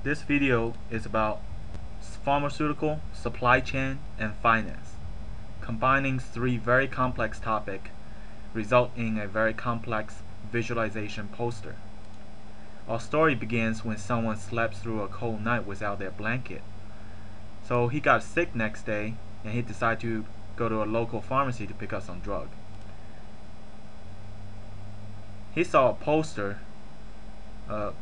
This video is about pharmaceutical, supply chain, and finance. Combining three very complex topics result in a very complex visualization poster. Our story begins when someone slept through a cold night without their blanket. So he got sick next day and he decided to go to a local pharmacy to pick up some drug. He saw a poster,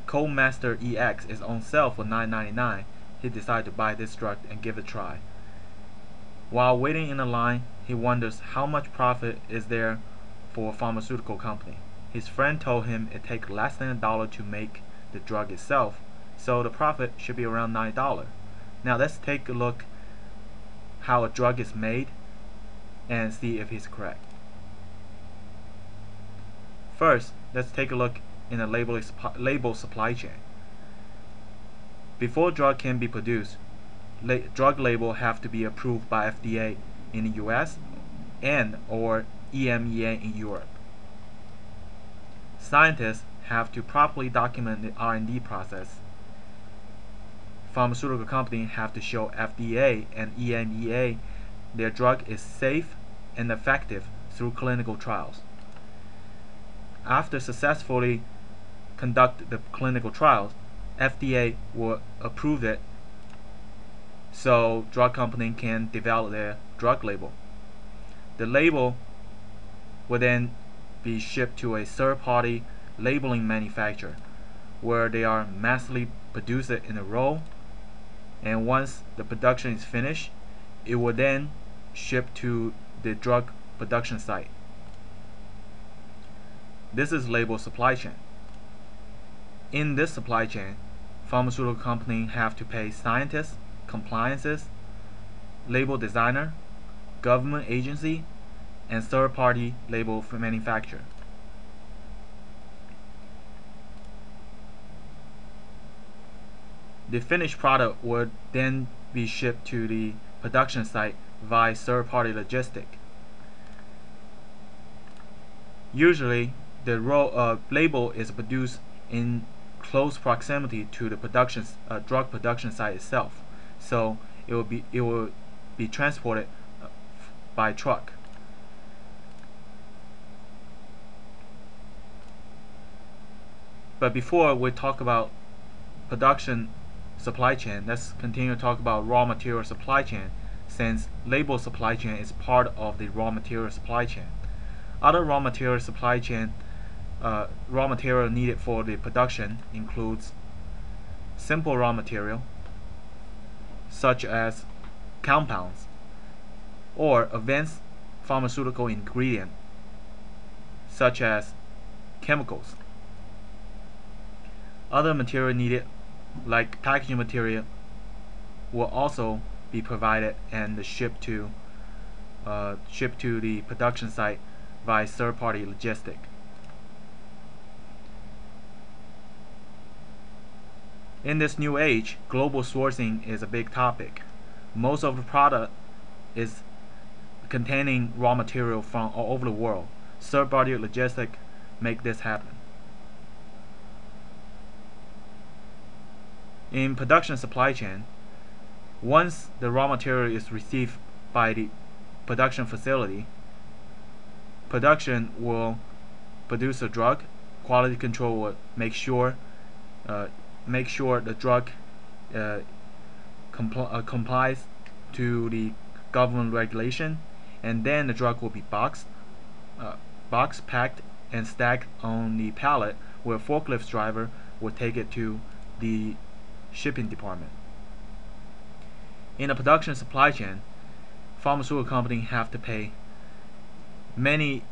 Coldmaster EX is on sale for $9.99. He decided to buy this drug and give it a try. While waiting in the line, he wonders how much profit is there for a pharmaceutical company. His friend told him it takes less than $1 to make the drug itself, so the profit should be around $9. Now let's take a look how a drug is made and see if he's correct. First, let's take a look in the label supply chain. Before drug can be produced, drug label have to be approved by FDA in the US and or EMEA in Europe. Scientists have to properly document the R&D process. Pharmaceutical companies have to show FDA and EMEA their drug is safe and effective through clinical trials. After successfully conduct the clinical trials, FDA will approve it so drug company can develop their drug label. The label will then be shipped to a third-party labeling manufacturer where they are massively produce it in a row, and once the production is finished, it will then ship to the drug production site. This is label supply chain. In this supply chain, pharmaceutical companies have to pay scientists, compliances, label designer, government agency, and third-party label manufacturer. The finished product would then be shipped to the production site via third-party logistic. Usually, the label is produced in close proximity to the drug production site itself, so it will be transported by truck. But before we talk about production supply chain, let's continue to talk about raw material supply chain, since label supply chain is part of the raw material supply chain. Other raw material supply chain raw material needed for the production includes simple raw material such as compounds or advanced pharmaceutical ingredient such as chemicals. Other material needed like packaging material will also be provided and shipped to the production site by third-party logistic. In this new age, global sourcing is a big topic. Most of the product is containing raw material from all over the world. Third-party logistics make this happen. In production supply chain, once the raw material is received by the production facility, production will produce a drug. Quality control will make sure the drug complies to the government regulation, and then the drug will be boxed, packed, and stacked on the pallet, where a forklift driver will take it to the shipping department. In a production supply chain, pharmaceutical companies have to pay many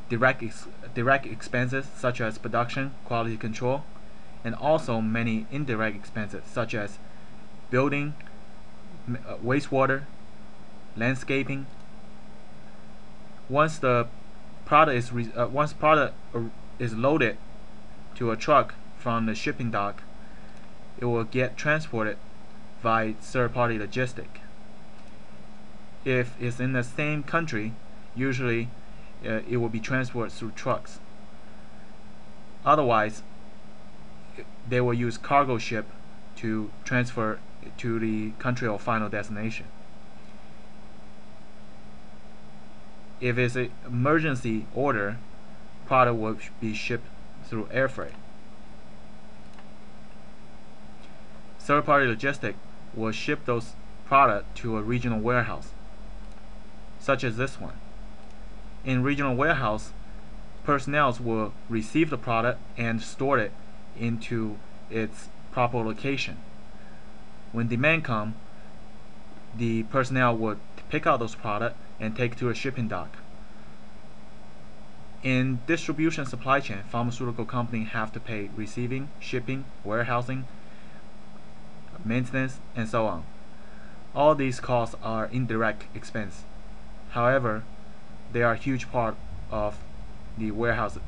direct expenses such as production, quality control, and also many indirect expenses such as building, wastewater, landscaping. Once the product is loaded to a truck from the shipping dock, it will get transported by third-party logistic. If it's in the same country, usually it will be transported through trucks. Otherwise, they will use cargo ship to transfer to the country of final destination. If it's an emergency order, product will be shipped through air freight. Third-party logistics will ship those products to a regional warehouse, such as this one. In regional warehouse, personnel will receive the product and store it into its proper location. When demand comes, the personnel would pick out those products and take to a shipping dock. In distribution supply chain, pharmaceutical companies have to pay receiving, shipping, warehousing, maintenance, and so on. All these costs are indirect expense. However, they are a huge part of the warehouse,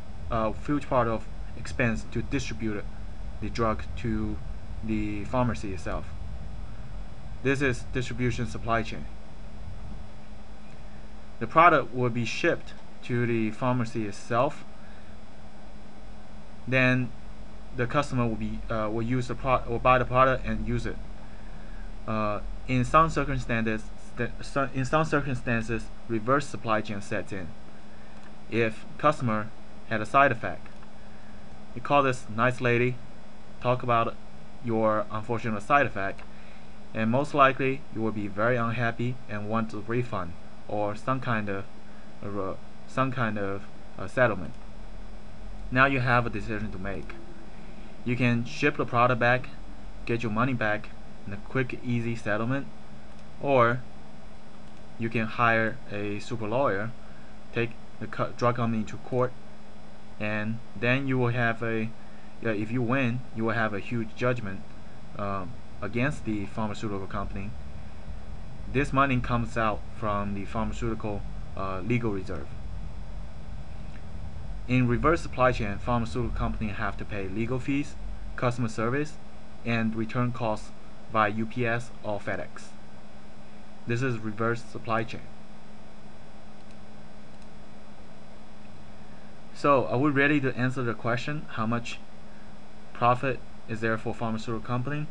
huge part of expense to distribute the drug to the pharmacy itself. This is distribution supply chain. The product will be shipped to the pharmacy itself. Then the customer will use the product, will buy the product and use it. In some circumstances, reverse supply chain sets in. If customer had a side effect, you call this nice lady, talk about your unfortunate side effect, and most likely you will be very unhappy and want a refund or some kind of settlement. Now you have a decision to make. You can ship the product back, get your money back in a quick, easy settlement, or you can hire a super lawyer, take the drug company to court, and then you will have if you win, you will have a huge judgment against the pharmaceutical company. This money comes out from the pharmaceutical legal reserve. In reverse supply chain, pharmaceutical companies have to pay legal fees, customer service, and return costs via UPS or FedEx. This is reverse supply chain. So, are we ready to answer the question, how much profit is there for pharmaceutical company?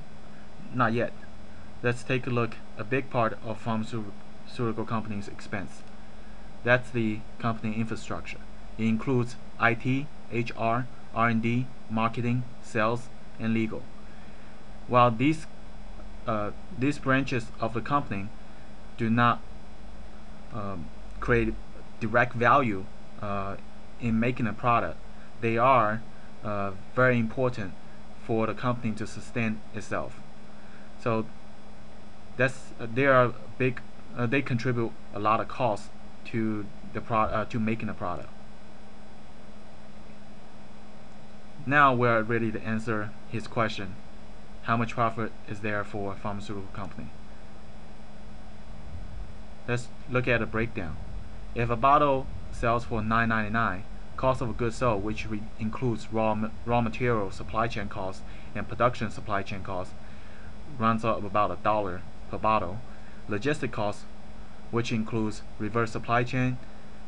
Not yet. Let's take a look at a big part of pharmaceutical company's expense. That's the company infrastructure. It includes IT, HR, R&D, marketing, sales, and legal. While these branches of the company do not create direct value in making a product, they are very important for the company to sustain itself. So they contribute a lot of cost to the to making a product. Now we're ready to answer his question. How much profit is there for a pharmaceutical company? Let's look at a breakdown. If a bottle sells for $9.99, cost of goods sold, which includes raw material supply chain costs and production supply chain costs, runs up about $1 per bottle. Logistic costs, which includes reverse supply chain,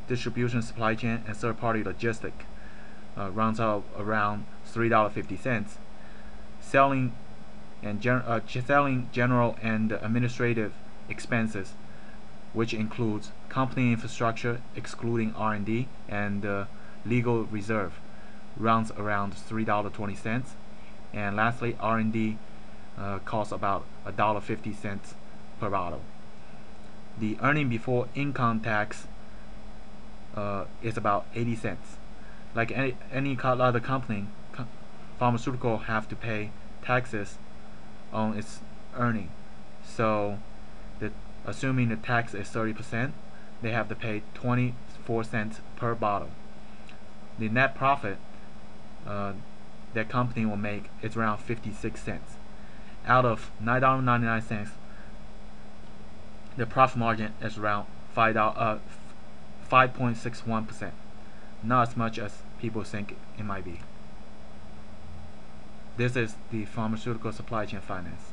distribution supply chain, and third-party logistic, runs out around $3.50. Selling general and administrative expenses, which includes company infrastructure excluding R&D and legal reserve, runs around $3.20. And lastly, R&D costs about $1.50 per bottle. The earning before income tax is about 80 cents. Like any other company, pharmaceutical have to pay taxes on its earning. So, assuming the tax is 30%, they have to pay 24 cents per bottle. The net profit that company will make is around 56 cents. Out of $9.99, the profit margin is around 5.61%. Not as much as people think it might be. This is the pharmaceutical supply chain finance.